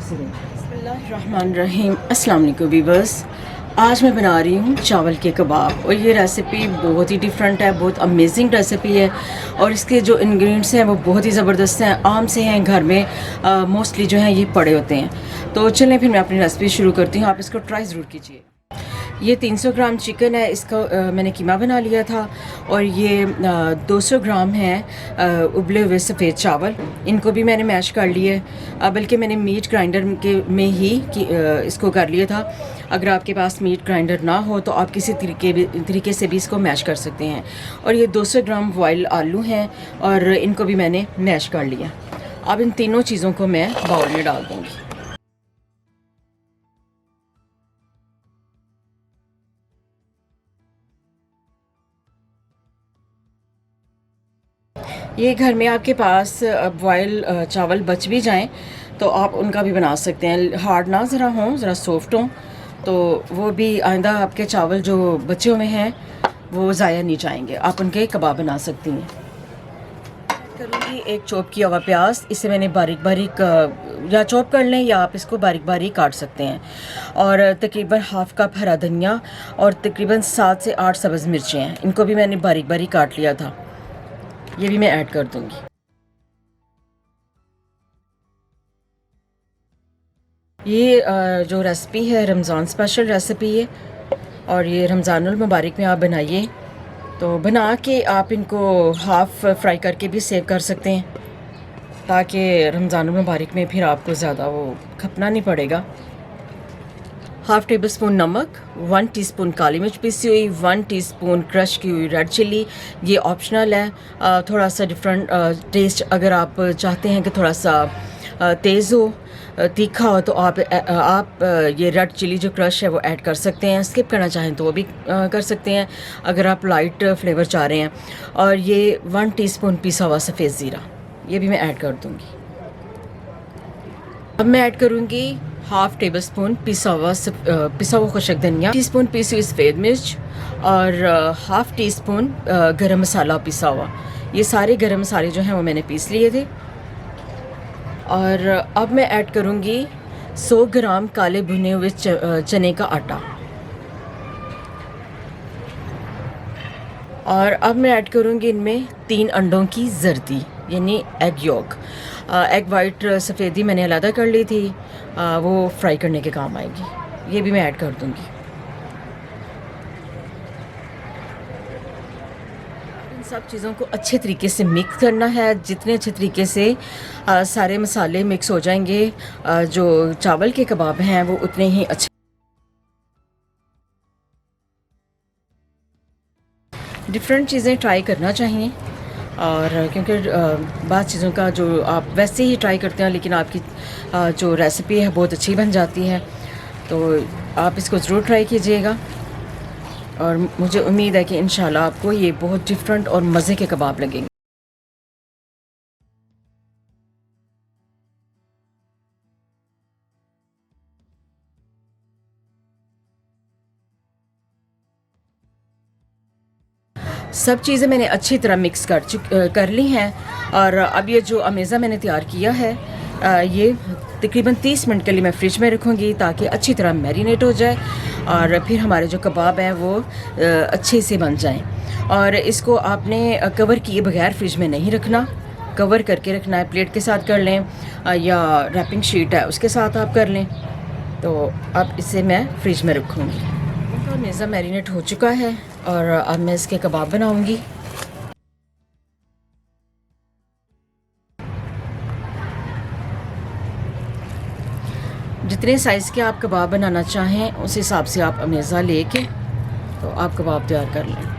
बिस्मिल्लाहिर्रहमानिर्रहीम। अस्सलाम वालेकुम वीवर्स। आज मैं बना रही हूँ चावल के कबाब और ये रेसिपी बहुत ही डिफरेंट है, बहुत अमेजिंग रेसिपी है और इसके जो इंग्रेडिएंट्स हैं वो बहुत ही ज़बरदस्त हैं, आम से हैं, घर में मोस्टली जो हैं ये पड़े होते हैं। तो चलें फिर मैं अपनी रेसिपी शुरू करती हूँ, आप इसको ट्राई ज़रूर कीजिए। ये 300 ग्राम चिकन है, इसका मैंने कीमा बना लिया था और ये 200 ग्राम है उबले हुए सफ़ेद चावल, इनको भी मैंने मैश कर लिए। बल्कि मैंने मीट ग्राइंडर में ही इसको कर लिया था। अगर आपके पास मीट ग्राइंडर ना हो तो आप किसी तरीके से भी इसको मैश कर सकते हैं। और ये 200 ग्राम बॉयल आलू हैं और इनको भी मैंने मैश कर लिया। अब इन तीनों चीज़ों को मैं बाउल में डाल दूँगी। ये घर में आपके पास बॉयल चावल बच भी जाएं तो आप उनका भी बना सकते हैं। हार्ड ना ज़रा हों, ज़रा सॉफ्ट हों, तो वो भी आइंदा आपके चावल जो बचे हुए हैं वो ज़ाया नहीं जाएंगे, आप उनके कबाब बना सकती हैं। करूँगी एक चॉप किया हुआ प्याज, इसे मैंने बारीक बारीक या चॉप कर लें या आप इसको बारीक बारीक काट सकते हैं। और तकरीबन हाफ़ कप हरा धनिया और तकरीबन 7 से 8 सब्ज़ मिर्चें हैं, इनको भी मैंने बारीक बारीक काट लिया था, ये भी मैं ऐड कर दूँगी। ये जो रेसिपी है रमज़ान स्पेशल रेसिपी है और ये रमज़ानुल मुबारक में आप बनाइए। तो बना के आप इनको हाफ़ फ्राई करके भी सेव कर सकते हैं ताकि रमज़ानुल मुबारक में फिर आपको ज़्यादा वो खपना नहीं पड़ेगा। हाफ़ टेबल स्पून नमक, 1 टीस्पून काली मिर्च पिसी हुई, 1 टीस्पून क्रश की हुई रेड चिल्ली। ये ऑप्शनल है, थोड़ा सा डिफरेंट टेस्ट अगर आप चाहते हैं कि थोड़ा सा तेज़ हो, तीखा हो, तो आप ये रेड चिली जो क्रश है वो ऐड कर सकते हैं। स्किप करना चाहें तो वो भी कर सकते हैं अगर आप लाइट फ्लेवर चाह रहे हैं। और ये 1 टीस्पून पिसा हुआ सफ़ेद ज़ीरा, ये भी मैं ऐड कर दूँगी। अब मैं ऐड करूँगी हाफ़ टेबल स्पून पिसा हुआ खुशक धनिया, टीस्पून पिसी हुई सफ़ेद मिर्च और हाफ़ टी स्पून गरम मसाला पिसा हुआ। ये सारे गरम मसाले जो हैं वो मैंने पीस लिए थे। और अब मैं ऐड करूँगी 100 ग्राम काले भुने हुए चने का आटा। और अब मैं ऐड करूँगी इनमें 3 अंडों की जर्दी यानी एग यॉक। एग वाइट सफ़ेदी मैंने अलग कर ली थी, वो फ्राई करने के काम आएगी, ये भी मैं ऐड कर दूँगी। इन सब चीज़ों को अच्छे तरीके से मिक्स करना है। जितने अच्छे तरीके से सारे मसाले मिक्स हो जाएंगे, जो चावल के कबाब हैं वो उतने ही अच्छे। डिफरेंट चीज़ें ट्राई करना चाहिए और क्योंकि बाद चीज़ों का जो आप वैसे ही ट्राई करते हैं लेकिन आपकी जो रेसिपी है बहुत अच्छी बन जाती है, तो आप इसको ज़रूर ट्राई कीजिएगा। और मुझे उम्मीद है कि इंशाल्लाह आपको ये बहुत डिफरेंट और मज़े के कबाब लगेंगे। सब चीज़ें मैंने अच्छी तरह मिक्स कर ली हैं और अब ये जो अमेज़ा मैंने तैयार किया है, ये तकरीबन 30 मिनट के लिए मैं फ्रिज में रखूँगी ताकि अच्छी तरह मैरिनेट हो जाए और फिर हमारे जो कबाब हैं वो अच्छे से बन जाएं। और इसको आपने कवर किए बगैर फ्रिज में नहीं रखना, कवर करके रखना है। प्लेट के साथ कर लें या रैपिंग शीट है उसके साथ आप कर लें। तो अब इसे मैं फ्रिज में रखूँगी। इनका मेज़ा मैरिनेट हो चुका है और अब मैं इसके कबाब बनाऊँगी। जितने साइज़ के आप कबाब बनाना चाहें उस हिसाब से आप अमेज़ा लेके तो आप कबाब तैयार कर लें।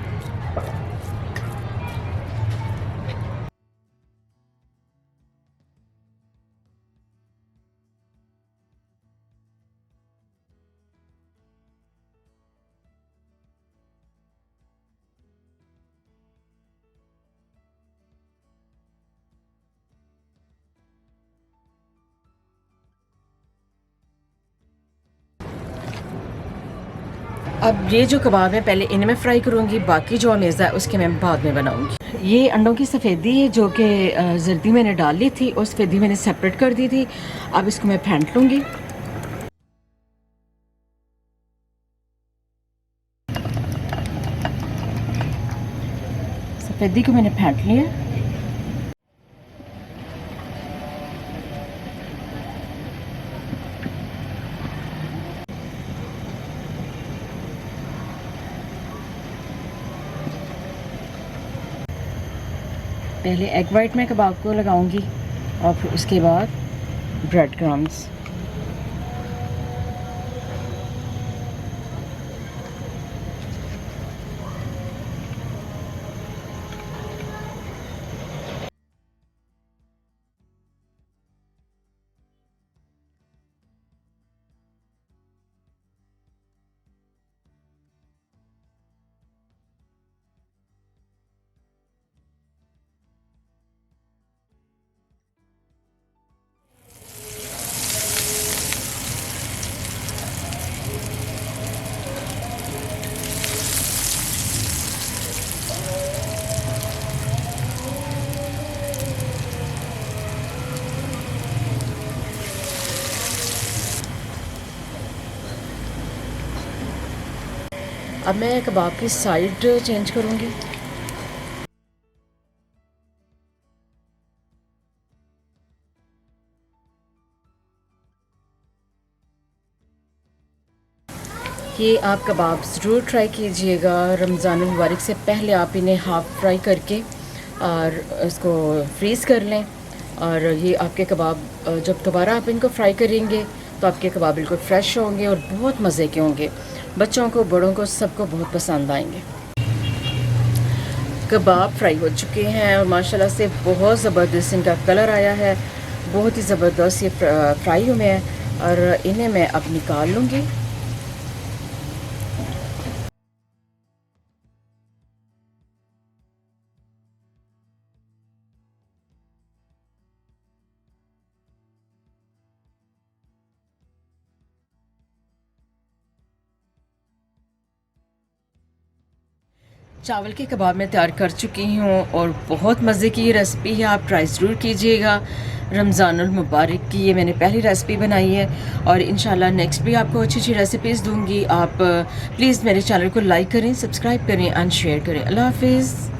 अब ये जो कबाब है पहले इन्हें मैं फ्राई करूँगी, बाकी जो अमेज़ा है उसके मैं बाद में बनाऊँगी। ये अंडों की सफ़ेदी है जो कि जर्दी मैंने डाल ली थी और सफ़ेदी मैंने सेपरेट कर दी थी। अब इसको मैं फेंट लूँगी। सफ़ेदी को मैंने फेंट लिया। पहले एग वाइट में कबाब को लगाऊंगी और फिर उसके बाद ब्रेड क्रम्स। अब मैं कबाब की साइड चेंज करूँगी। ये आप कबाब ज़रूर ट्राई कीजिएगा। रमज़ान मुबारक से पहले आप इन्हें हाफ़ फ्राई करके और इसको फ्रीज़ कर लें, और ये आपके कबाब जब दोबारा आप इनको फ्राई करेंगे तो आपके कबाब बिल्कुल फ़्रेश होंगे और बहुत मज़े के होंगे। बच्चों को, बड़ों को, सबको बहुत पसंद आएंगे। कबाब फ्राई हो चुके हैं और माशाल्लाह से बहुत ज़बरदस्त इनका कलर आया है। बहुत ही ज़बरदस्त ये फ्राई हुए हैं और इन्हें मैं अब निकाल लूँगी। चावल के कबाब मैं तैयार कर चुकी हूँ और बहुत मज़े की ये रेसिपी है, आप ट्राई ज़रूर कीजिएगा। रमज़ानुल मुबारक की ये मैंने पहली रेसिपी बनाई है और इंशाल्लाह नेक्स्ट भी आपको अच्छी अच्छी रेसिपीज़ दूँगी। आप प्लीज़ मेरे चैनल को लाइक करें, सब्सक्राइब करें एंड शेयर करें। अल्लाह हाफ़िज़।